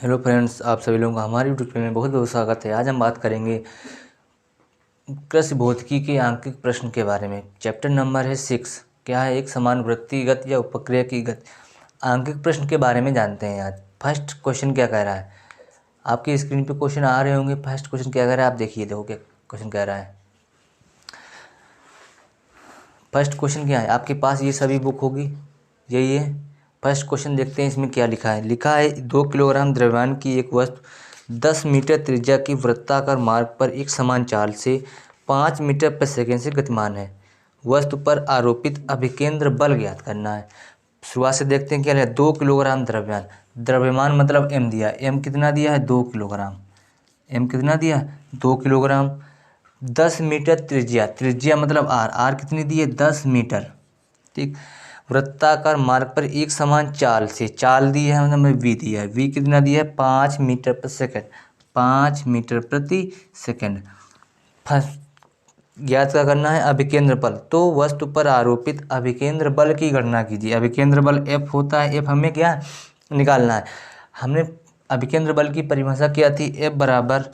Hello friends, आप सभी लोगों का हमारे यूट्यूब चैनल में बहुत बहुत स्वागत है। आज हम बात करेंगे कृषि भौतिकी के आंकिक प्रश्न के बारे में। चैप्टर नंबर है 6। क्या है एक समान वृत्तिगत या उपक्रिया की गति। आंकिक प्रश्न के बारे में जानते हैं। आज फर्स्ट क्वेश्चन क्या कह रहा है। आपकी स्क्रीन पे क्वेश्चन आ रहे होंगे। फर्स्ट क्वेश्चन क्या कह रहा है आप देखिए, देखो क्या क्वेश्चन कह रहा है। फर्स्ट क्वेश्चन क्या है, आपके पास ये सभी बुक होगी, यही है। फर्स्ट क्वेश्चन देखते हैं इसमें क्या लिखा है। लिखा है 2 किलोग्राम द्रव्यमान की एक वस्तु 10 मीटर त्रिज्या की वृत्ताकार मार्ग पर एक समान चाल से 5 मीटर प्रति सेकंड से गतिमान है। वस्तु पर आरोपित अभिकेंद्र बल ज्ञात करना है। शुरुआत से देखते हैं क्या है। 2 किलोग्राम द्रव्यमान, द्रव्यमान मतलब एम दिया, एम कितना दिया है 2 किलोग्राम। एम कितना दिया 2 किलोग्राम। 10 मीटर त्रिज्या, त्रिज्या मतलब आर, आर कितनी दी है 10 मीटर। ठीक। वृत्ताकार मार्ग पर एक समान चाल से, चाल दी है मतलब वी दिया है, वी कितना दिया है 5 मीटर प्रति सेकंड, 5 मीटर प्रति सेकंड। फर्स्ट ज्ञात क्या करना है, अभिकेंद्र बल। तो वस्तु पर आरोपित अभिकेंद्र बल की गणना कीजिए। अभिकेंद्र बल एफ होता है, एफ हमें क्या निकालना है। हमने अभिकेंद्र बल की परिभाषा क्या थी, एफ बराबर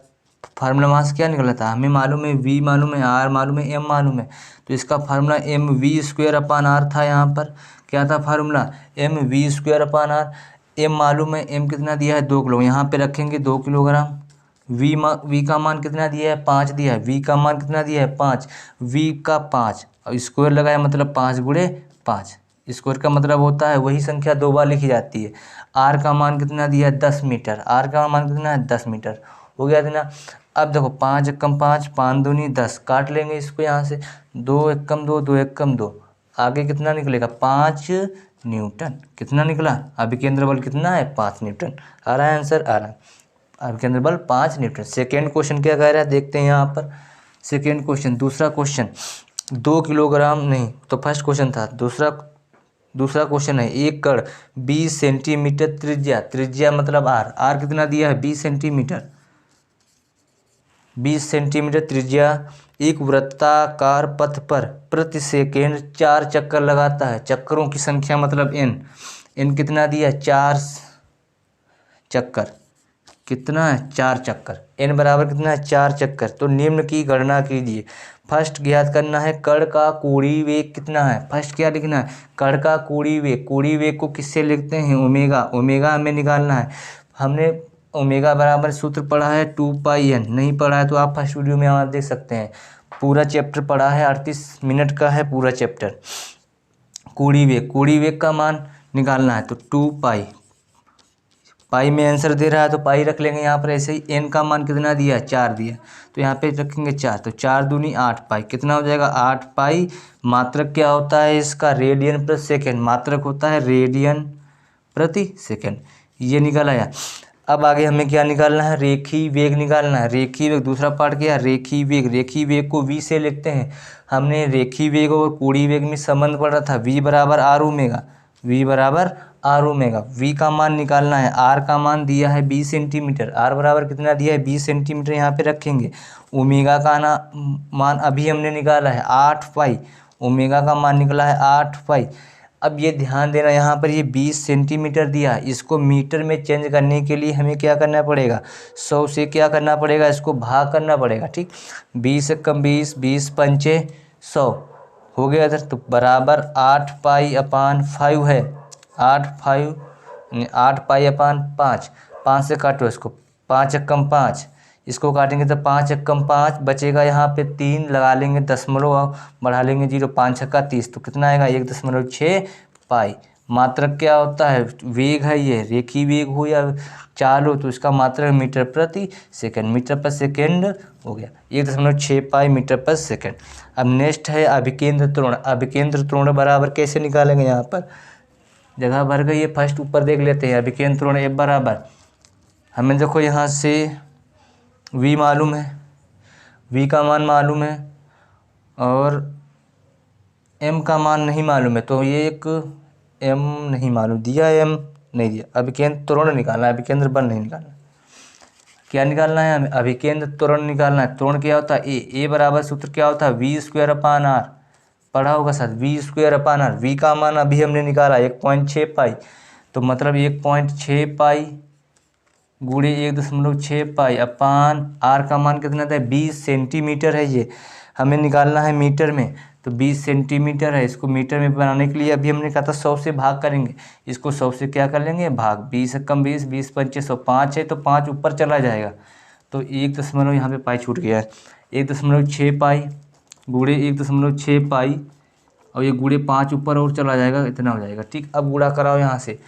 फार्मूला वहाँ से क्या निकला था, हमें मालूम है वी मालूम है, आर मालूम है, एम मालूम है। तो इसका formula M V square upon R था। यहाँ पर क्या था formula, M V square upon R. M मालूम है, एम कितना दिया है 2 किलो, यहाँ पे रखेंगे 2 किलोग्राम। वी का मान कितना दिया है 5 दिया है, वी का मान कितना दिया है 5, वी का 5 और स्क्वायर लगाया मतलब 5 गुणे 5। स्क्वायर का मतलब होता है वही संख्या 2 बार लिखी जाती है। आर का मान कितना दिया है 10 मीटर, आर का मान कितना है 10 मीटर हो गया था ना। अब देखो 5 एकम 5, 5 दूनी 10, काट लेंगे इसको यहाँ से। 2 एकम 2, 2 एकम 2, आगे कितना निकलेगा 5 न्यूटन। कितना निकला, अभिकेंद्र बल कितना है 5 न्यूटन। आ रहा है आंसर, आ रहा है। अभिकेंद्र बल 5 न्यूटन। सेकेंड क्वेश्चन क्या कह रहा है देखते हैं यहाँ पर। सेकेंड क्वेश्चन, दूसरा क्वेश्चन 2 किलोग्राम नहीं, तो फर्स्ट क्वेश्चन था, दूसरा क्वेश्चन है एक कण 20 सेंटीमीटर त्रिज्या, त्रिज्या मतलब आर, आर कितना दिया है 20 सेंटीमीटर, 20 सेंटीमीटर त्रिज्या एक वृत्ताकार पथ पर प्रति सेकेंड 4 चक्कर लगाता है। चक्करों की संख्या मतलब एन, एन कितना दिया है 4 चक्कर, कितना है 4 चक्कर, एन बराबर कितना है 4 चक्कर। तो निम्न की गणना कीजिए। फर्स्ट ज्ञात करना है कण का कोणीय वेग कितना है। फर्स्ट क्या लिखना है, कण का कोणीय वेग। कोणीय वेग को किससे लिखते हैं, ओमेगा, ओमेगा हमें निकालना है। हमने ओमेगा बराबर सूत्र पढ़ा है 2πn, नहीं पढ़ा है तो आप फर्स्ट वीडियो में आप देख सकते हैं। पूरा चैप्टर पढ़ा है, 38 मिनट का है पूरा चैप्टर। कोणीय वेग, कोणीय वेग का मान निकालना है तो 2π, पाई में आंसर दे रहा है तो पाई रख लेंगे यहाँ पर ऐसे ही। एन का मान कितना दिया है 4 दिया, तो यहाँ पे रखेंगे 4, तो 4 दूनी 8 पाई, कितना हो जाएगा 8 पाई। मात्रक क्या होता है इसका, रेडियन प्रति सेकेंड, मात्रक होता है रेडियन प्रति सेकेंड। ये निकल आया। अब आगे हमें क्या निकालना है, रेखीय वेग निकालना है। रेखीय वेग दूसरा पार्ट क्या है, रेखीय वेग। रेखीय वेग को वी से लिखते हैं। हमने रेखीय वेग और कोणीय वेग में संबंध पढ़ा था, वी बराबर आर ओमेगा, वी बराबर आर ओमेगा। वी का मान निकालना है, आर का मान दिया है 20 सेंटीमीटर, आर बराबर कितना दिया है 20 सेंटीमीटर, यहाँ पे रखेंगे। ओमेगा का मान अभी हमने निकाला है 8 पाई, ओमेगा का मान निकला है 8 पाई। अब ये ध्यान देना, यहाँ पर ये 20 सेंटीमीटर दिया, इसको मीटर में चेंज करने के लिए हमें क्या करना पड़ेगा, 100 से क्या करना पड़ेगा, इसको भाग करना पड़ेगा। ठीक, 20 एकम 20, 20 पंचे 100 हो गया इधर, तो बराबर 8 पाई अपान 5 है। 8 पाई अपान 5, 5 से काटो इसको, 5 एकम 5, इसको काटेंगे तो 5 एकम 5 बचेगा, यहाँ पे 3 लगा लेंगे, दशमलव बढ़ा लेंगे 0, 5 छक्का 30, तो कितना आएगा 1.6 पाई। मात्रक क्या होता है, वेग है ये, रेखीय वेग हो या चाल हो तो इसका मात्रक मीटर प्रति सेकंड, मीटर पर सेकंड हो गया, 1.6 पाई मीटर पर सेकंड। अब नेक्स्ट है अभिकेंद्र त्वरण। अभिकेंद्र त्वरण बराबर कैसे निकालेंगे, यहाँ पर जगह भर गई है, फर्स्ट ऊपर देख लेते हैं। अभिकेंद्र त्वरण एफ बराबर, हमें देखो यहाँ से वी मालूम है, वी का मान मालूम है और एम का मान नहीं मालूम है, तो ये एक एम नहीं मालूम दिया, एम नहीं दिया। अभिकेंद्र त्वरण निकालना है, अभिकेंद्र बल नहीं निकालना। क्या निकालना है हमें, अभिकेंद्र त्वरण निकालना है। त्वरण क्या होता है, ए बराबर सूत्र क्या होता है वी स्क्वायर अपान आर, पढ़ा होगा sir, V square upon R. V का मान अभी हमने निकाला 1.6 पाई, तो मतलब 1.6 पाई गुणे 1.6 पाई अपान आर का मान कितना था 20 सेंटीमीटर है। ये हमें निकालना है मीटर में, तो 20 सेंटीमीटर है। इसको मीटर में बनाने के लिए अभी हमने कहा था 100 से भाग करेंगे, इसको 100 से क्या कर लेंगे भाग, 20 कम 20, 20 पंचे 100, 5 है तो 5 ऊपर चला जाएगा, तो 1 यहाँ पे पाई छूट गया है। 1.6 पाई गुणे 1.6 पाई और ये गुणे 5 ऊपर और चला जाएगा, इतना हो जाएगा। ठीक, अब गुणा कराओ यहाँ से,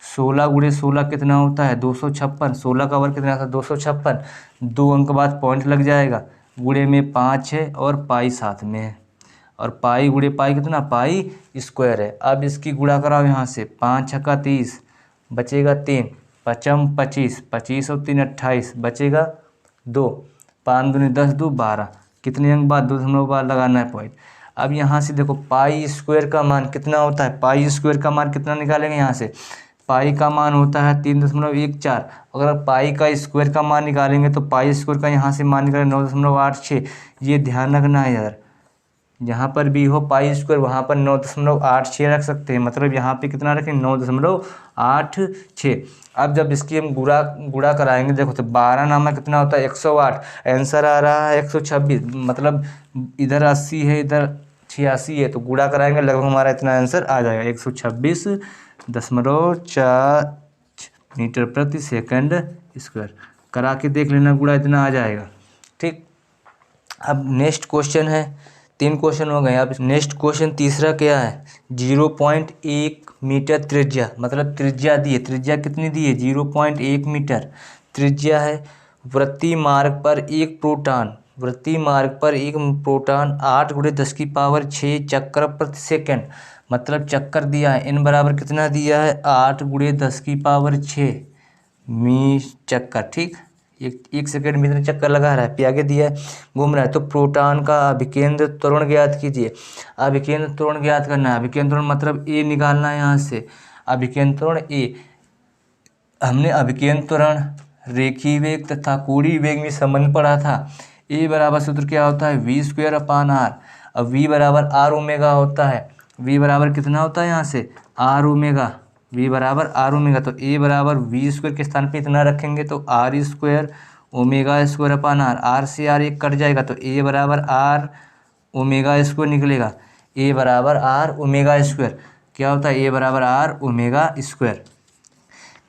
16 गुणे 16 कितना होता है 256, 16 का वर्ग कितना था 256, 2 अंक बाद पॉइंट लग जाएगा, गुणे में 5 है और पाई साथ में है, और पाई गुणे पाई कितना पाई स्क्वायर है। अब इसकी गुणा कराओ यहाँ से, 5 छक्का 30 बचेगा 3, पचम 25, 25 और 3 28 बचेगा 2, 5 दूनी 10 2 12, कितने अंक बाद 2 बाद लगाना है पॉइंट। अब यहाँ से देखो पाई स्क्वायर का मान कितना होता है, पाई स्क्वायर का मान कितना निकालेंगे यहाँ से, पाई का मान होता है 3.14। अगर पाई का स्क्वायर का मान निकालेंगे तो पाई स्क्वायर का यहाँ से मान निकालेंगे 9.86। ये ध्यान रखना है यार, जहाँ पर भी हो पाई स्क्वायर वहाँ पर 9.86 रख सकते हैं, मतलब यहाँ पे कितना रखें 9.86। अब जब इसकी हम गुणा कराएंगे, देखो तो 12 नामा कितना होता है 108, आंसर आ रहा है 126, मतलब इधर 80 है इधर 86 है, तो गुणा कराएंगे लगभग हमारा इतना आंसर आ जाएगा 126.4 मीटर प्रति सेकंड स्क्वायर। करा के देख लेना, गुणा इतना आ जाएगा। ठीक, अब नेक्स्ट क्वेश्चन है, 3 क्वेश्चन हो गए। अब नेक्स्ट क्वेश्चन तीसरा क्या है, 0.1 मीटर त्रिज्या, मतलब त्रिज्या दी है, त्रिज्या कितनी दी है 0.1 मीटर त्रिज्या है। वृत्तीय मार्ग पर एक प्रोटॉन, वृत्तीय मार्ग पर एक प्रोटॉन 8 × 10⁶ चक्कर प्रति सेकंड, मतलब चक्कर दिया है, n बराबर कितना दिया है 8 × 10⁶ मी चक्कर। ठीक, एक सेकंड में इतने चक्कर लगा रहा है, पे आगे दिया है घूम रहा है। तो प्रोटॉन का अभिकेंद्र त्वरण ज्ञात कीजिए। अभिकेंद्र त्वरण ज्ञात करना है, अभिकेंद्र त्वरण मतलब ए निकालना है यहाँ से, अभिकेंद्र त्वरण ए। हमने अभिकेंद्र त्वरण रेखीय वेग तथा कोणीय वेग में संबंध पढ़ा था। ए बराबर सूत्र क्या होता है v²/r, अब v बराबर r ओमेगा होता है, v बराबर कितना होता है यहाँ से r ओमेगा, v बराबर r ओमेगा, तो a बराबर v² के स्थान पे इतना रखेंगे तो r² ओमेगा² r से r एक कट जाएगा, तो a बराबर r ओमेगा² निकलेगा, a बराबर r ओमेगा²। क्या होता है a बराबर r ओमेगा²,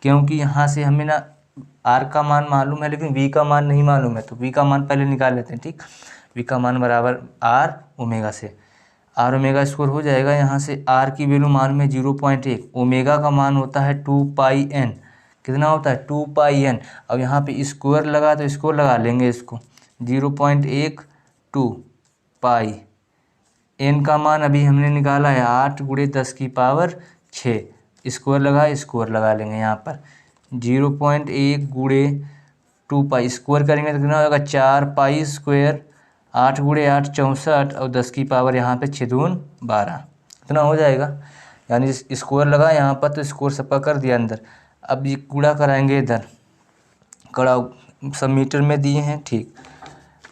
क्योंकि यहाँ से हमें ना r का मान मालूम है लेकिन v का मान नहीं मालूम है, तो v का मान पहले निकाल लेते हैं। ठीक, v का मान बराबर r ओमेगा से, r ओमेगा² हो जाएगा। यहाँ से r की वैल्यू मालूम है 0.1, ओमेगा का मान होता है 2πn, कितना होता है 2πn। अब यहाँ पे स्क्वायर लगा तो स्क्वायर लगा लेंगे इसको, 0.12 पाई, n का मान अभी हमने निकाला है 8 × 10⁶, स्क्वायर लगा लेंगे यहाँ पर, 0.1 × 2 पाई, स्क्वायर करेंगे तो कितना होगा 4 पाई स्क्वायर, 8 × 8 64 और 10⁻, यहाँ पे 6 दून 12, इतना हो जाएगा। यानी स्क्वायर लगा यहाँ पर तो स्क्वायर सबका कर दिया अंदर। अब ये गुणा कराएंगे इधर, कड़ा सब मीटर में दिए हैं। ठीक,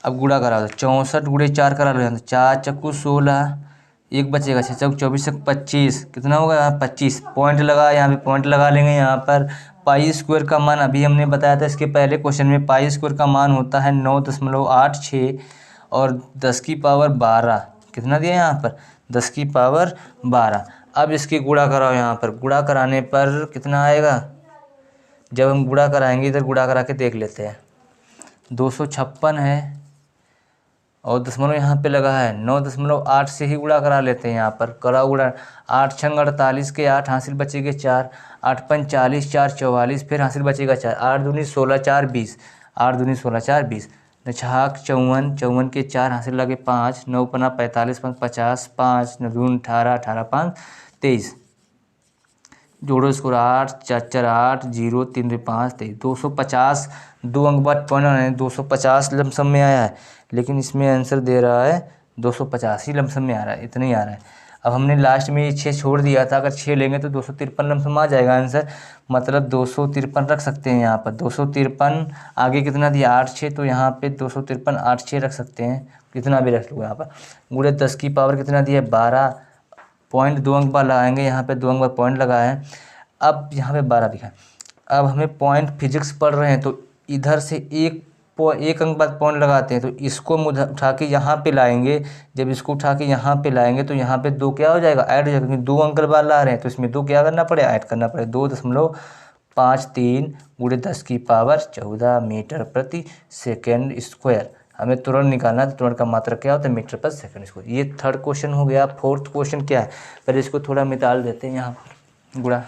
अब गुणा करा दो, 64 × 4 करा लो, 4 चक्कू 16, एक बचेगा 6 चौक 24 25, कितना होगा यहाँ 25, पॉइंट लगा, यहाँ पे पॉइंट लगा लेंगे। यहाँ पर पाई स्क्वायर का मान अभी हमने बताया था इसके पहले क्वेश्चन में, पाई स्क्वायर का मान होता है 9.86 और 10⁻12, कितना दिया यहाँ पर 10⁻12। अब इसकी गुणा कराओ, यहाँ पर गुणा कराने पर कितना आएगा, जब हम गुणा कराएंगे इधर गुणा करा के देख लेते हैं, 256 है और दशमलव यहाँ पे लगा है, 9.8 से ही गुणा करा लेते हैं। यहाँ पर करा गुणा, 8 छंग 48 के 8 हासिल बचेंगे 4, 8 पंच 40, 4 44, फिर हासिल बचेगा 4, 8 दूनी 16 4 20, 8 दूनी 16 4 20, 6 54, 54 के 4 हासिल लगे 5, 9 पना 45 5 50, 5 9 दून 18, 18 5 23, जोड़ो इसको 8 4 4 8 0 3 5 23, 250, 2 अंक बाद पॉइंट 250 लमसम में आया है, लेकिन इसमें आंसर दे रहा है 250 ही लमसम में आ रहा है, इतना ही आ रहा है। अब हमने लास्ट में ये 6 छोड़ दिया था, अगर 6 लेंगे तो 253 लमसम आ जाएगा आंसर, मतलब 253 रख सकते हैं यहाँ पर। 253 आगे कितना दिया 8 6, तो यहाँ पे 253 8 6 रख सकते हैं, कितना भी रख लो यहाँ पर। गुणे 10⁻, कितना दिया 12, पॉइंट 2 अंक बाद लगाएंगे, यहाँ पे 2 अंक बाद पॉइंट लगा है। अब यहाँ पे 12 दिखा, अब हमें पॉइंट फिजिक्स पढ़ रहे हैं तो इधर से एक अंक बाद पॉइंट लगाते हैं, तो इसको उठा के यहाँ पे लाएंगे। जब इसको उठा के यहाँ पे लाएंगे तो यहाँ पे 2 क्या हो जाएगा, ऐड हो जाएगा, क्योंकि 2 अंक बाद ला रहे हैं तो इसमें 2 क्या करना पड़ेगा, ऐड करना पड़ेगा। 2.53 गुणे 10⁴ मीटर प्रति सेकेंड स्क्वायर। हमें तुरंत निकालना है, तो तुरंत का मात्रा क्या होता है, मीटर पर सेकंड स्क्वायर। ये थर्ड क्वेश्चन हो गया। फोर्थ क्वेश्चन क्या है, पहले इसको थोड़ा मिटाल देते हैं यहाँ पर गुणा।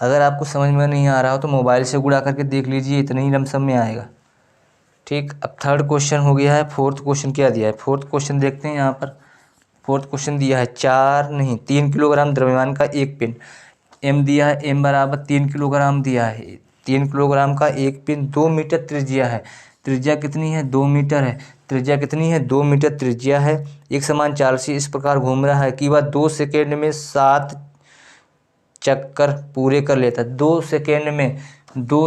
अगर आपको समझ में नहीं आ रहा हो तो मोबाइल से गुणा करके देख लीजिए, इतने ही लमसम में आएगा। ठीक, अब थर्ड क्वेश्चन हो गया है। फोर्थ क्वेश्चन क्या दिया है, फोर्थ क्वेश्चन देखते हैं यहाँ पर। फोर्थ क्वेश्चन दिया है 3 किलोग्राम द्रव्यमान का एक पिंड, एम दिया है, एम बराबर 3 किलोग्राम दिया है। 3 किलोग्राम का एक पिंड 2 मीटर त्रिज्या है। त्रिज्या कितनी है, 2 मीटर है। त्रिज्या कितनी है, 2 मीटर त्रिज्या है। एक समान चाल से इस प्रकार घूम रहा है कि वह 2 सेकेंड में 7 चक्कर पूरे कर लेता है। 2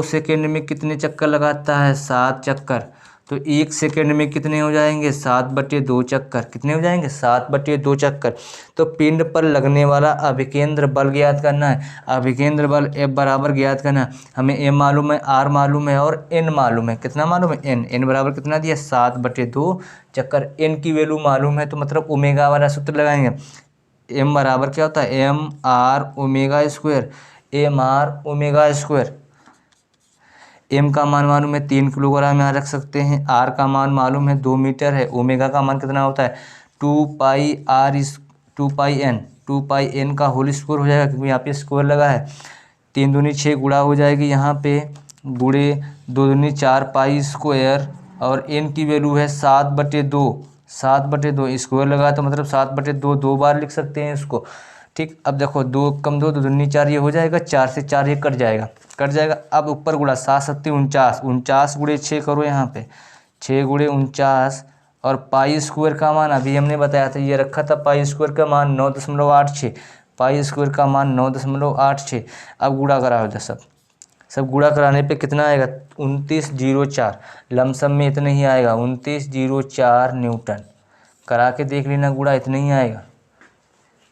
सेकेंड में कितने चक्कर लगाता है, 7 चक्कर। तो 1 सेकेंड में कितने हो जाएंगे, 7/2 चक्कर। कितने हो जाएंगे, 7/2 चक्कर। तो पिंड पर लगने वाला अभिकेंद्र बल ज्ञात करना है। अभिकेंद्र बल F बराबर ज्ञात करना है। हमें M मालूम है, R मालूम है और N मालूम है। कितना मालूम है, N बराबर कितना दिया, 7/2 चक्कर। N की वैल्यू मालूम है तो मतलब ओमेगा वाला सूत्र लगाएंगे। M बराबर क्या होता है, MR⍵²। MR⍵²। M का मान मालूम है 3 किलोग्राम, यहाँ रख सकते हैं। R का मान मालूम है 2 मीटर है। ओमेगा का मान कितना होता है, 2πN का होल स्क्वायर हो जाएगा, क्योंकि यहाँ पे स्क्वायर लगा है। 3 दूनी 6 गुणा हो जाएगी यहाँ पे, गुणे 2 दूनी 4 पाई स्क्वायर, और N की वैल्यू है 7/2 स्क्वायर लगा तो मतलब 7/2 2 बार लिख सकते हैं इसको। ठीक, अब देखो 2 कम 2 दूनी 4, ये हो जाएगा 4 से 4 ये कट जाएगा। अब ऊपर गुणा 7×7 = 49 गुणे 6 करो यहाँ पे, 6 गुणे 49, और पाई स्क्वायर का मान अभी हमने बताया था, ये रखा था पाई स्क्वायर का मान 9.86। पाई स्क्वायर का मान 9.86। अब गुणा करा हो सब गुणा कराने पे कितना आएगा, 2904। लमसम में इतना ही आएगा, 2904 न्यूटन। करा के देख लेना गुणा, इतना ही आएगा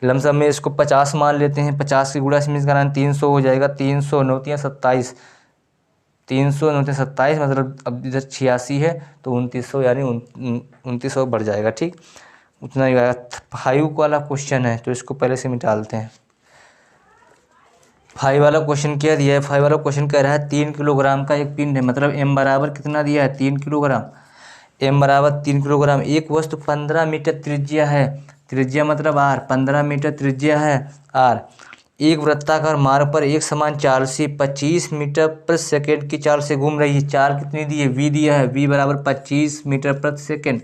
लमसम में। इसको 50 मान लेते हैं, 50 की गुणा इसमें कराना 300 हो जाएगा। 300 9 27, 300 9 27, मतलब अब इधर 86 है तो 2900 यानी 2900 बढ़ जाएगा। ठीक, उतना ही आएगा। 5 वाला क्वेश्चन है तो इसको पहले से मिटालते हैं। 5 वाला क्वेश्चन क्या दिया है, 5 वाला क्वेश्चन कह रहा है 3 किलोग्राम का एक पिंड है, मतलब M बराबर कितना दिया है, 3 किलोग्राम। M बराबर 3 किलोग्राम। एक वस्तु 15 मीटर त्रिज्या है, त्रिज्या मतलब R, 15 मीटर त्रिज्या है R। एक वृत्ताकार मार्ग पर एक समान चाल से 25 मीटर प्रति सेकेंड की चाल से घूम रही है। चाल कितनी दी है, V दिया है, V बराबर 25 मीटर प्रति सेकेंड।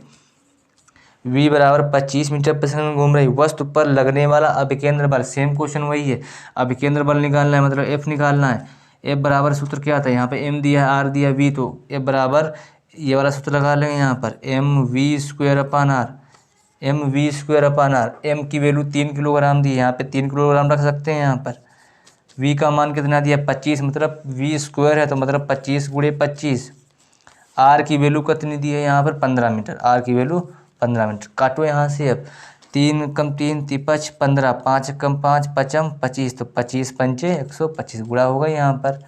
V बराबर 25 मीटर प्रति सेकंड घूम रही वस्तु पर लगने वाला अभिकेंद्र बल, सेम क्वेश्चन वही है। अभिकेंद्र बल निकालना है, मतलब F निकालना है। F बराबर सूत्र क्या था, यहाँ पे M दिया है, R दिया V, तो F बराबर ये वाला सूत्र लगा लेंगे यहाँ पर, mv²/r। mv²/r। M की वैल्यू 3 किलोग्राम दी है, यहाँ पे 3 किलोग्राम रख सकते हैं यहाँ पर। V का मान कितना दिया, 25, मतलब V² है तो मतलब 25 गुणे 25। R की वैल्यू कितनी दी है यहाँ पर, 15 मीटर। R की वैल्यू 15 मीटर। काटो यहाँ से, अब 3 × 3 = 15, 5 × 5 = 25, तो 25 × 5 = 125 गुणा होगा यहाँ पर।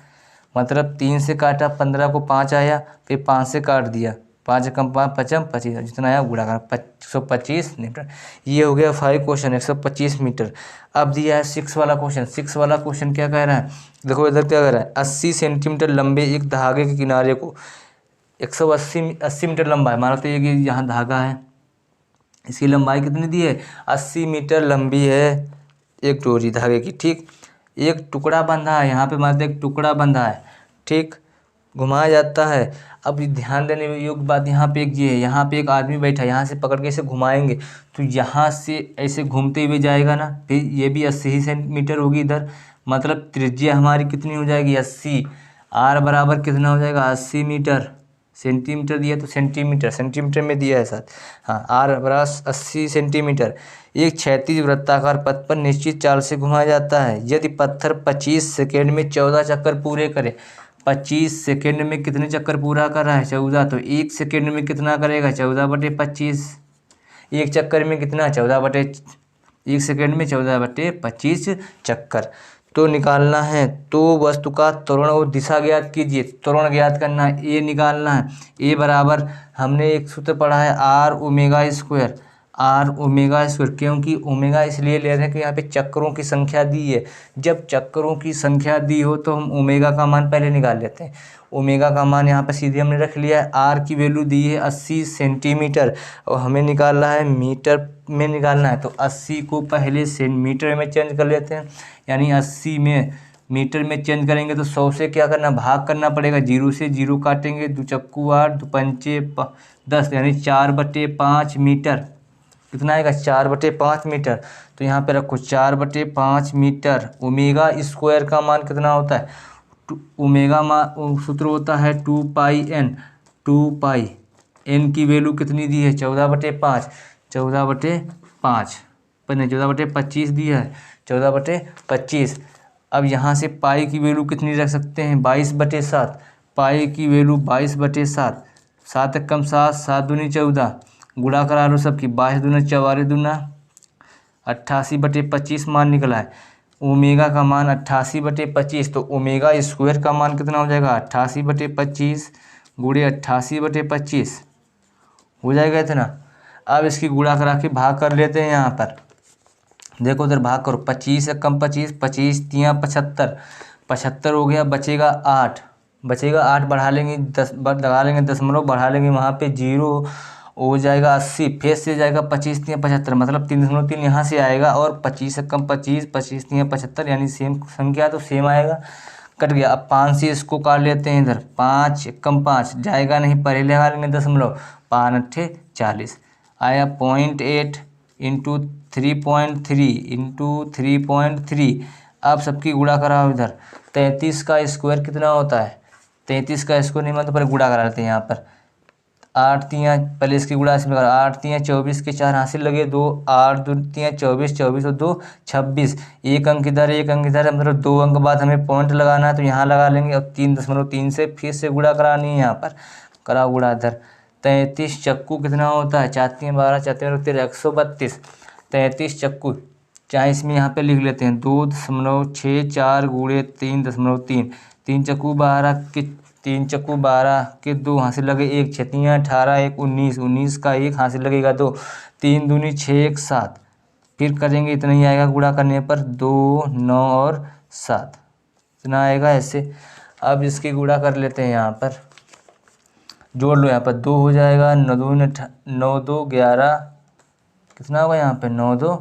मतलब 3 से काटा, 15 को 5 आया, फिर 5 से काट दिया, 5 × 5 = 25, जितना आया गुणा करना, 125 मीटर। ये हो गया 5 क्वेश्चन, 125 मीटर। अब दिया है 6 वाला क्वेश्चन। 6 वाला क्वेश्चन क्या कह रहा है, देखो इधर क्या कह रहा है, 80 सेंटीमीटर लंबे एक धागे के किनारे को 180 मीटर लंबा है। माना तो ये कि यहाँ धागा है, इसकी लंबाई कितनी दी है, 80 मीटर लंबी है एक डोरी धागे की। ठीक, एक टुकड़ा बंधा है, यहाँ पे मान एक टुकड़ा बंधा है। ठीक, घुमाया जाता है। अब ध्यान देने योग्य बात यहाँ पे एक ये है, यहाँ पे एक आदमी बैठा है, यहाँ से पकड़ के इसे घुमाएंगे तो यहाँ से ऐसे घूमते हुए जाएगा ना, फिर ये भी 80 सेंटीमीटर होगी इधर, मतलब त्रिज्या हमारी कितनी हो जाएगी, 80। R बराबर कितना हो जाएगा, 80 मीटर। सेंटीमीटर दिया तो सेंटीमीटर में दिया है साथ। हाँ, R बराबर 80 सेंटीमीटर। एक क्षैतिज वृत्ताकार पथ पर निश्चित चाल से घुमाया जाता है। यदि पत्थर 25 सेकेंड में 14 चक्कर पूरे करे, 25 सेकेंड में कितने चक्कर पूरा कर रहा है, 14, तो 1 सेकेंड में कितना करेगा, 14/25। एक चक्कर में कितना, 14/25 1 सेकेंड में 14/25 चक्कर। तो निकालना है, तो वस्तु का त्वरण और दिशा ज्ञात कीजिए। त्वरण ज्ञात करना है, ए निकालना है। ए बराबर हमने एक सूत्र पढ़ा है R omega square. R omega square, क्योंकि ओमेगा इसलिए ले रहे हैं कि यहाँ पे चक्करों की संख्या दी है। जब चक्करों की संख्या दी हो तो हम ओमेगा का मान पहले निकाल लेते हैं। ओमेगा का मान यहाँ पर सीधे हमने रख लिया है। आर की वैल्यू दी है 80 सेंटीमीटर और हमें निकालना है मीटर में निकालना है। तो 80 को पहले मीटर में चेंज कर लेते हैं, यानी 80 में मीटर में चेंज करेंगे तो 100 से क्या करना, भाग करना पड़ेगा। 0 से 0 काटेंगे, 2 चक्कू 8, 2 पंचे 10, यानी 4/5 मीटर। कितना आएगा, 4/5 मीटर। तो यहाँ पे रखो 4/5 मीटर। ओमेगा स्क्वायर का मान कितना होता है, ओमेगा मान सूत्र होता है 2πn। 2πn की वैल्यू कितनी दी है, 14/5। 14/5 पर नहीं, 14/25 दिया है, 14/25। अब यहाँ से पाई की वैल्यू कितनी रख सकते हैं, 22/7। पाई की वैल्यू 22/7। 7 एक कम 7, 7 दूनी 14, गुणा करा लो सबकी, 22 दूना 44 दूना 88/25 मान निकला है। ओमेगा का मान 88/25, तो ओमेगा स्क्वायर का मान कितना हो जाएगा, 88/25 गुणे 88/25 हो जाएगा इतना। अब इसकी गुणा करा के भाग कर लेते हैं। यहाँ पर देखो उधर भाग करो, 25 से कम 25, 25 तियाँ 75, 75 हो गया, बचेगा 8, बचेगा 8 बढ़ा लेंगे 10, लगा लेंगे दशमलव, बढ़ा लेंगे वहाँ पे 0 हो जाएगा 80, फिर से जाएगा 25 तियाँ 75, मतलब 3.3 यहाँ से आएगा। और 25 से कम 25, 25 तियाँ 75, यानी सेम संख्या तो सेम आएगा, कट गया। अब 5 से इसको काट लेते हैं इधर, 5 कम 5 जाएगा नहीं, पहले लगा लेंगे दशमलव, 5 अट्ठे 40 आया। 0.8 इंटू 3.3 इंटू 3.3। अब सबकी गुणा कराओ इधर, 33 का स्क्वायर कितना होता है, 33 का स्क्वायर नहीं, मतलब पहले गुणा करा लेते हैं। यहाँ पर 8 तियाँ, पहले इसकी गुणा इसमें करा, 8 तियाँ 24 के 4 हासिल लगे 2, 8 2 तियाँ 24, 24 और 2 26। एक अंक इधर, एक अंक इधर, मतलब 2 अंक बाद हमें पॉइंट लगाना है, तो यहाँ लगा लेंगे। अब 3.3 से फिर से गुणा करानी है, यहाँ पर कराओ गुणा इधर। 33 चक्कू कितना होता है, 4 तियाँ 12, 4 तियाँ 13, 132। 33 चक्कू, चाहे इसमें यहाँ पे लिख लेते हैं 2.64 गुणे 3.3। 3 चक्कू 12 के 3 चक्कू 12 के 2 हासिल लगे 1, 6 तियाँ 18, 1 19, 19 का 1 हासिल लगेगा 2, 3 दूनी 6 1 7। फिर करेंगे इतना ही आएगा गुणा करने पर, 2 9 और 7 इतना आएगा ऐसे। अब इसकी गुणा कर लेते हैं, यहाँ पर जोड़ लो, यहाँ पर 2 हो जाएगा, 9 2 11, कितना होगा यहाँ पे 9 2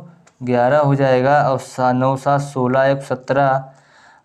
11 हो जाएगा। और 9 7 16, 1 17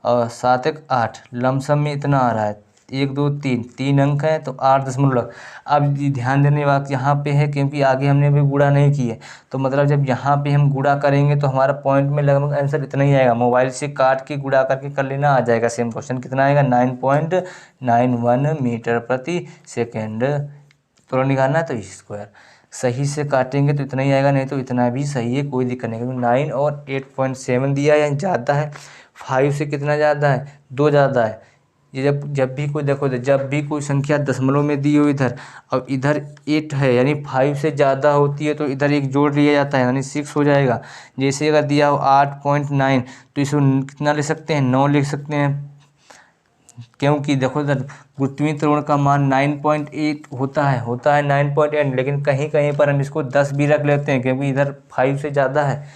और 7 1 8, लमसम में इतना आ रहा है, 1 2 3, 3 अंक है तो 8.। अब ध्यान देने बात यहाँ पे है, क्योंकि आगे हमने अभी गुणा नहीं की है, तो मतलब जब यहाँ पे हम गुणा करेंगे तो हमारा पॉइंट में लगभग आंसर इतना ही आएगा। मोबाइल से काट के गुणा करके कर लेना, आ जाएगा सेम क्वेश्चन। कितना आएगा, 9.91 मीटर प्रति सेकेंड। तुरंत निकालना है तो स्क्वायर सही से काटेंगे तो इतना ही आएगा, नहीं तो इतना भी सही है, कोई दिक्कत नहीं। क्योंकि 9 और 8.7 दिया है, ज़्यादा है। 5 से कितना ज़्यादा है, 2 ज़्यादा है। ये जब भी कोई देखो, जब भी कोई संख्या दशमलव में दी हो इधर, अब इधर 8 है, यानी 5 से ज़्यादा होती है तो इधर एक जोड़ लिया जाता है, यानी 6 हो जाएगा। जैसे अगर दिया हो 8.9 तो इसको कितना ले सकते हैं, 9 लिख सकते हैं, क्योंकि देखो इधर गुरुत्वीय त्वरण का मान 9.8 होता है 9.8, लेकिन कहीं कहीं पर हम इसको 10 भी रख लेते हैं, क्योंकि इधर 5 से ज़्यादा है।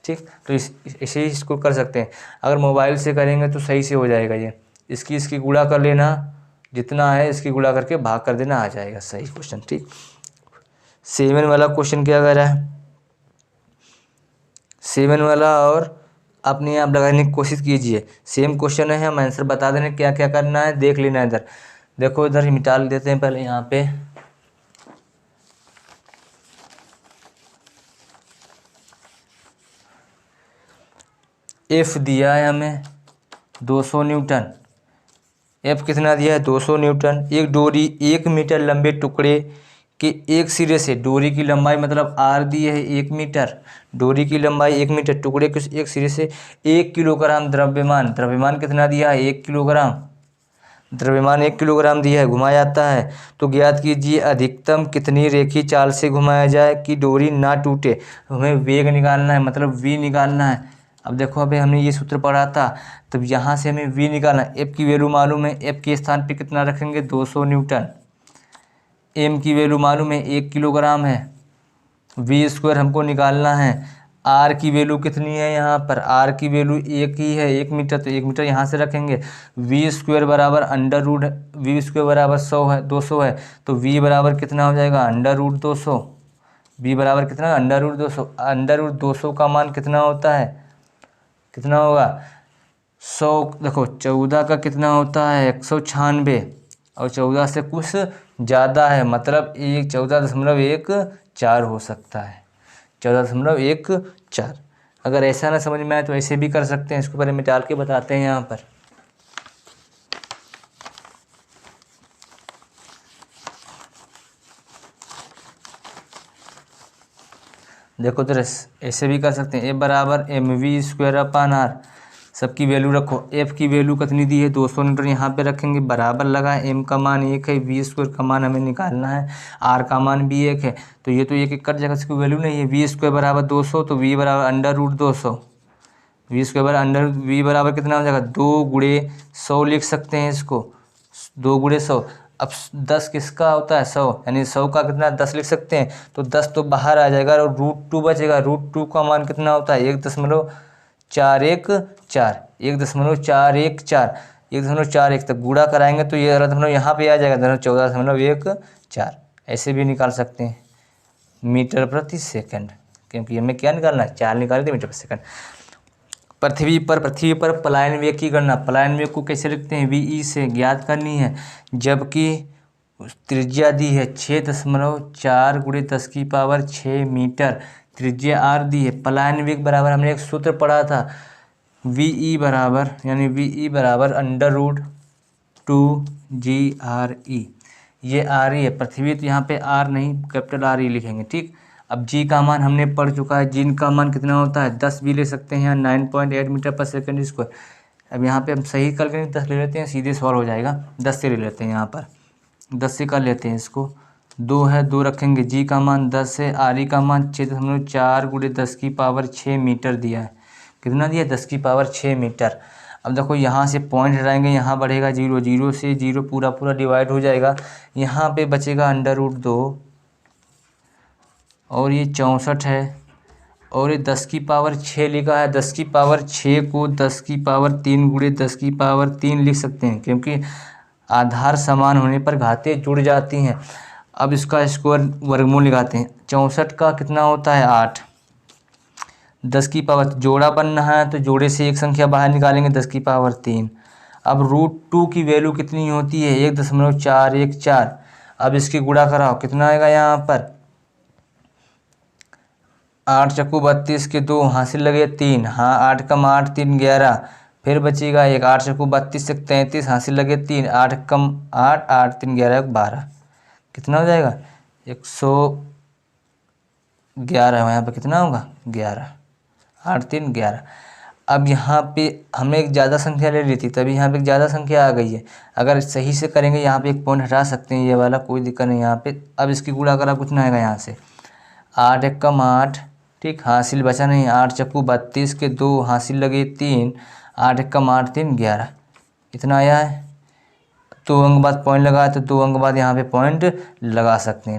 ठीक, तो इसे ही इसको कर सकते हैं। अगर मोबाइल से करेंगे तो सही से हो जाएगा। ये इसकी गुणा कर लेना, जितना है इसकी गुणा करके भाग कर देना, आ जाएगा सही क्वेश्चन। ठीक, 7 वाला क्वेश्चन क्या कर रहा है, 7 वाला और अपने आप लगाने की कोशिश कीजिए। सेम क्वेश्चन है, हम आंसर बता देने क्या क्या करना है, देख लेना। इधर देखो, इधर मिटा देते हैं पहले। यहाँ पे एफ दिया है हमें 200 न्यूटन। एफ कितना दिया है, 200 न्यूटन। एक डोरी 1 मीटर लंबे टुकड़े कि एक सिरे से, डोरी की लंबाई मतलब आर दी है 1 मीटर, डोरी की लंबाई 1 मीटर, टुकड़े के एक सिरे से 1 किलोग्राम द्रव्यमान, द्रव्यमान कितना दिया है 1 किलोग्राम, द्रव्यमान 1 किलोग्राम दिया है, घुमाया जाता है। तो ज्ञात कीजिए अधिकतम कितनी रेखीय चाल से घुमाया जाए कि डोरी ना टूटे। हमें वेग निकालना है, मतलब v निकालना है। अब देखो अभी हमने ये सूत्र पढ़ा था, तब यहाँ से हमें v निकालना है। f की वैल्यू मालूम है, f के स्थान पे कितना रखेंगे 200 न्यूटन। m की वैल्यू मालूम है 1 किलोग्राम है। v स्क्वायर हमको निकालना है। r की वैल्यू कितनी है, यहाँ पर r की वैल्यू 1 ही है, 1 मीटर, तो 1 मीटर यहाँ से रखेंगे। v स्क्वायर बराबर अंडर रूट, v स्क्वायर बराबर 100 है, 200 है, तो v बराबर कितना हो जाएगा अंडर रूट 200। v बराबर कितना अंडर रूट 200। अंडर रूट 200 का मान कितना होता है, कितना होगा 100। देखो 14 का कितना होता है 196, और 14 से कुछ ज़्यादा है, मतलब 14.14 हो सकता है, 14.14। अगर ऐसा ना समझ में आए तो ऐसे भी कर सकते हैं, इसको पहले मैं डाल के बताते हैं यहाँ पर। देखो तो ऐसे भी कर सकते हैं, ए बराबर mv²/r, सबकी वैल्यू रखो। f की वैल्यू कितनी दी है 200 न्यूटन, यहाँ पे रखेंगे, बराबर लगा, m का मान 1 है, v स्क्वायर का मान हमें निकालना है, r का मान भी 1 है, तो ये तो 1 कट जाएगा, इसकी वैल्यू नहीं है। v स्क्वायर बराबर 200, तो v बराबर अंडर रूट 200, v स्क्वायर बराबर v बराबर कितना हो जाएगा 2 गुणे 100 लिख सकते हैं इसको, 2 गुणे 100। अब 10 किसका होता है 100, यानी 100 का कितना 10 लिख सकते हैं, तो 10 तो बाहर आ जाएगा और √2 बचेगा। √2 का मान कितना होता है 1.414, 1.414 तक गुणा कराएंगे तो ये दशमलव यहाँ पे आ जाएगा 14.14। ऐसे भी निकाल सकते हैं मीटर प्रति सेकंड, क्योंकि हमें क्या निकालना है, चाल निकाले थे मीटर प्रति सेकंड। पृथ्वी पर पलायन वेग की गणना, पलायन वेग को कैसे लिखते हैं वी से ज्ञात करनी है, जबकि त्रिज्या दी है 6.4 गुणे 10⁻6 मीटर, त्रिज्या r दी है। पलायन वेग बराबर हमने एक सूत्र पढ़ा था, वी बराबर √2gre, ये r ही है पृथ्वी, तो यहाँ पे r नहीं कैपिटल R ही लिखेंगे, ठीक। अब g का मान हमने पढ़ चुका है, g का मान कितना होता है 10 भी ले सकते हैं, 9.8 मीटर पर सेकंड स्क्वायर। अब यहाँ पे हम सही कर लेंगे, 10 ले लेते हैं, सीधे सॉल्व हो जाएगा। 10 से ले लेते हैं, यहाँ पर 10 से कर लेते हैं इसको, 2 है 2 रखेंगे, g का मान 10 है, r का मान 6.4 गुणे 10⁻6 मीटर दिया है। कितना दिया 10⁻6 मीटर। अब देखो यहाँ से पॉइंट हटाएंगे, यहाँ बढ़ेगा 0, 0 से 0 पूरा डिवाइड हो जाएगा, यहाँ पे बचेगा अंडर रूट 2, और ये 64 है, और ये 10⁻6 लिखा है। 10⁻6 को 10⁻3 गुणे 10⁻3 लिख सकते हैं, क्योंकि आधार समान होने पर घातें जुड़ जाती हैं। अब इसका स्क्वायर वर्गमूल लगाते हैं, 64 का कितना होता है 8, 10⁻, जोड़ा बनना है तो जोड़े से एक संख्या बाहर निकालेंगे 10⁻3। अब √2 की वैल्यू कितनी होती है 1.414। अब इसकी गुणा कराओ, कितना आएगा यहाँ पर 8 चक्कू 32 के 2 हासिल लगे 3, हाँ 8 कम 8 3 11, फिर बचेगा 1, 8 चक्कू 32 से 33 हासिल लगे 3, 8 कम 8 8 3 11 12, कितना हो जाएगा 111। यहाँ पे कितना होगा 11, 8 3 11। अब यहाँ पे हमने एक ज़्यादा संख्या ले ली थी, तभी यहाँ पे एक ज़्यादा संख्या आ गई है। अगर सही से करेंगे यहाँ पे एक पॉइंट हटा सकते हैं, ये वाला कोई दिक्कत नहीं यहाँ पे। अब इसकी गुणा करा कितना आएगा यहाँ से 8 1 कम 8, ठीक, हासिल बचा नहीं, 8 चक्कू 32 के 2 हासिल लगे 3, 8 1 कम 8 3 11, इतना आया है। 2 अंक बाद पॉइंट लगाया तो 2 अंक बाद यहाँ पे पॉइंट लगा सकते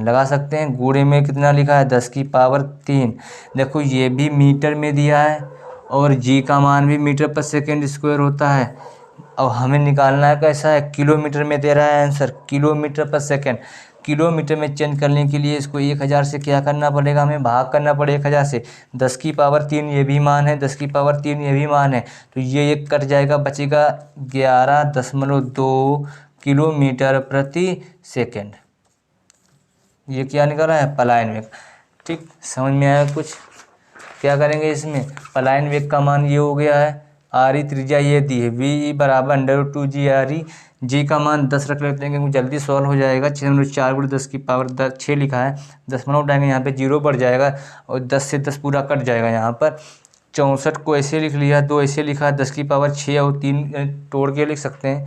हैं। गुणे में कितना लिखा है 10⁻3। देखो ये भी मीटर में दिया है और g का मान भी मीटर पर सेकंड स्क्वायर होता है। अब हमें निकालना है कैसा है, किलोमीटर में दे रहा है आंसर, किलोमीटर पर सेकंड। किलोमीटर में चेंज करने के लिए इसको 1000 से क्या करना पड़ेगा, हमें भाग करना पड़ेगा 1000 से। 10⁻3 ये भी मान है, 10⁻3 ये भी मान है, तो ये एक कट जाएगा, बचेगा 11.2 किलोमीटर प्रति सेकंड। ये क्या निकल रहा है पलायन वेग, ठीक, समझ में आया कुछ। क्या करेंगे इसमें, पलायन वेग का मान ये हो गया है, आर त्रिज्या ये दी है, वी बराबर √2gre, जी का मान 10 रख लेते हैं क्योंकि जल्दी सॉल्व हो जाएगा। 6.4 गुणे 10⁻6 लिखा है, दशमलव उठाएंगे यहाँ पे 0 बढ़ जाएगा और 10 से 10 पूरा कट जाएगा यहाँ पर। 64 को ऐसे लिख लिया, 2 ऐसे लिखा, 10⁻6 और 3 तोड़ के लिख सकते हैं।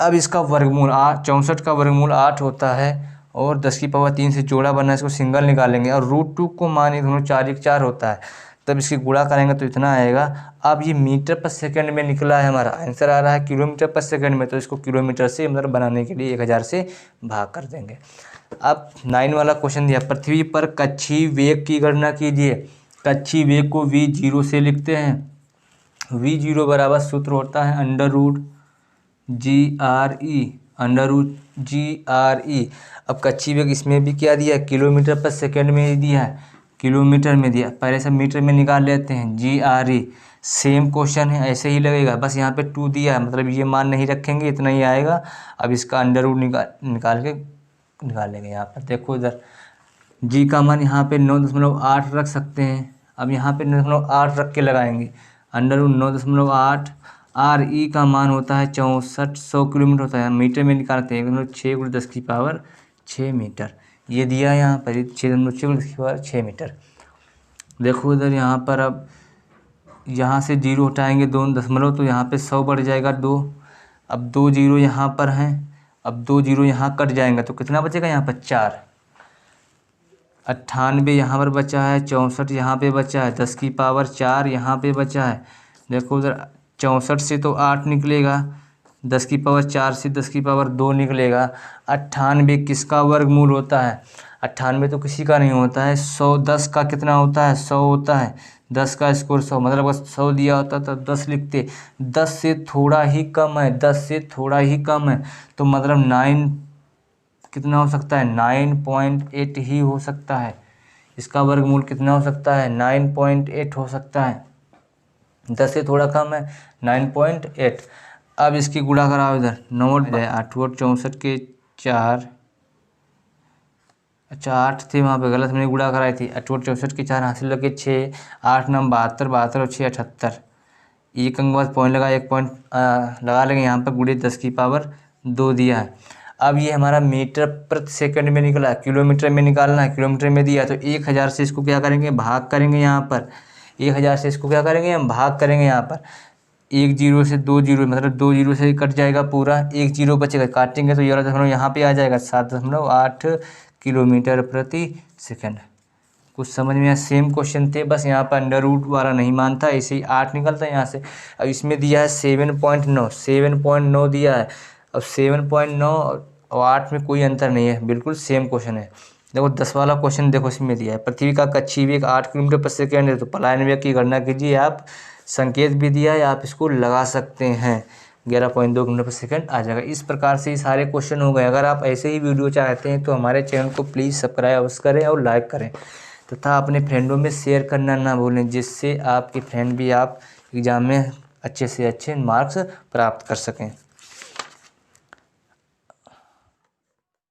अब इसका वर्गमूल 64 का वर्गमूल 8 होता है और 10⁻³ से जोड़ा बना, इसको सिंगल निकालेंगे और √2 को मानिए दोनों 4×4 होता है, तब इसकी गुणा करेंगे तो इतना आएगा। अब ये मीटर पर सेकंड में निकला है, हमारा आंसर आ रहा है किलोमीटर पर सेकंड में, तो इसको किलोमीटर से मतलब बनाने के लिए 1000 से भाग कर देंगे। अब 9 वाला क्वेश्चन दिया, पृथ्वी पर कक्षीय वेग की गणना कीजिए। कक्षीय वेग को v0 से लिखते हैं। v0 बराबर सूत्र होता है √GRE। अब कक्षीय वेग इसमें भी क्या दिया है, किलोमीटर पर सेकंड में दिया है, किलोमीटर में दिया, पहले से मीटर में निकाल लेते हैं। GRE सेम क्वेश्चन है, ऐसे ही लगेगा, बस यहाँ पे 2 दिया है, मतलब ये मान नहीं रखेंगे, इतना ही आएगा। अब इसका अंडर रूट निकाल लेंगे। यहाँ पर देखो इधर जी का मान यहाँ पे 9.8 रख सकते हैं। अब यहाँ पे 9.8 रख के लगाएंगे, अंडर रूट 9.8। RE का मान होता है 6400 किलोमीटर होता है, मीटर में निकालते हैं 6×10⁻6 मीटर। ये दिया है यहाँ पर 6×10⁻6 मीटर। देखो इधर यहाँ पर अब यहाँ से 0 हटाएंगे 2 दशमलव, तो यहाँ पे 100 बढ़ जाएगा 2। अब 2 0 यहाँ पर हैं, अब 2 0 यहाँ कट जाएंगे तो कितना बचेगा यहाँ पर 4। 98 यहाँ पर बचा है, 64 यहाँ पे बचा है, 10⁻4 यहाँ पे बचा है। देखो उधर 64 से तो 8 निकलेगा, 10⁻4 से 10⁻2 निकलेगा। 98 किसका वर्गमूल होता है, 98 तो किसी का नहीं होता है। 100 10 का कितना होता है, 100 होता है, 10 का स्क्वायर 100, मतलब अगर 100 दिया होता तो 10 लिखते। 10 से थोड़ा ही कम है, 10 से थोड़ा ही कम है, तो मतलब 9 कितना हो सकता है, 9.8 ही हो सकता है। इसका वर्गमूल कितना हो सकता है, 9.8 हो सकता है। 10 से थोड़ा कम है, 9.8। अब इसकी गुणा कराओ इधर, 9 8 और 64 के 4, अच्छा 8 थे वहाँ पे, गलत मैंने गुणा कराई थी। 8 और 64 के 4 हासिल लगे 6, 8 9 72, 72 और 6 78। एक अंक बाद पॉइंट लगा, एक पॉइंट लगा लेंगे यहाँ पर, गुणे 10⁻2 दिया है। अब ये हमारा मीटर प्रति सेकंड में निकला है, किलोमीटर में निकालना है, किलोमीटर में दिया तो 1000 से इसको क्या करेंगे, भाग करेंगे। यहाँ पर 1000 से इसको क्या करेंगे, हम भाग करेंगे। यहाँ पर 1 0 से 2 0, मतलब 2 0 से कट जाएगा पूरा, 1 0 बचेगा, काटेंगे तो 11 यहाँ पे आ जाएगा 7.8 किलोमीटर प्रति सेकंड। कुछ समझ में आया, सेम क्वेश्चन थे, बस यहाँ पर अंडर रूट वाला नहीं मानता, ऐसे ही 8 निकलता है यहाँ से। अब इसमें दिया है 7.9 दिया है। अब 7.9 और 8 में कोई अंतर नहीं है, बिल्कुल सेम क्वेश्चन है। देखो 10 वाला क्वेश्चन देखो, इसमें दिया है पृथ्वी का कक्षीय वेग 8 किलोमीटर पर सेकेंड है, तो पलायन वेग की गणना कीजिए। आप संकेत भी दिया है, आप इसको लगा सकते हैं, 11.2 किलोमीटर पर सेकंड आ जाएगा। इस प्रकार से ये सारे क्वेश्चन हो गए। अगर आप ऐसे ही वीडियो चाहते हैं तो हमारे चैनल को प्लीज़ सब्सक्राइब करें और लाइक करें, तथा अपने फ्रेंडों में शेयर करना ना भूलें, जिससे आपके फ्रेंड भी आप एग्ज़ाम में अच्छे से अच्छे मार्क्स प्राप्त कर सकें।